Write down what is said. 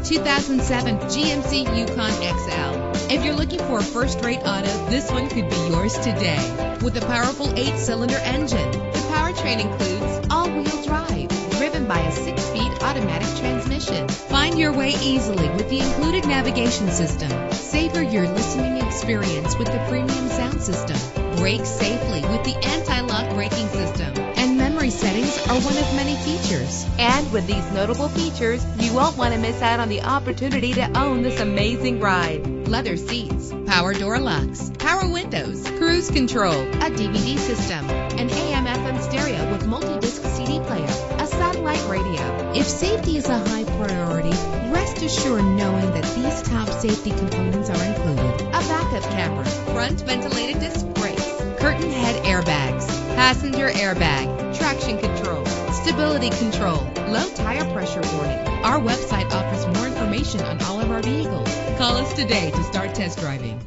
2007 GMC Yukon XL. If you're looking for a first-rate auto, this one could be yours today. With a powerful 8-cylinder engine, the powertrain includes all-wheel drive, driven by a 6-speed automatic transmission. Find your way easily with the included navigation system. Savor your listening experience with the premium sound system. Brake safely with the anti-lock braking system. And memory settings are one of many features. And with these notable features, you won't want to miss out on the opportunity to own this amazing ride. Leather seats, power door locks, power windows, cruise control, a DVD system, an AM/FM stereo with multi-disc CD player, a satellite radio. If safety is a high priority, rest assured knowing that these top safety components are included. A backup camera, front ventilated disc brakes, curtain head airbags, passenger airbag, traction control, stability control, low tire pressure warning. Our website offers more information on all of our vehicles. Call us today to start test driving.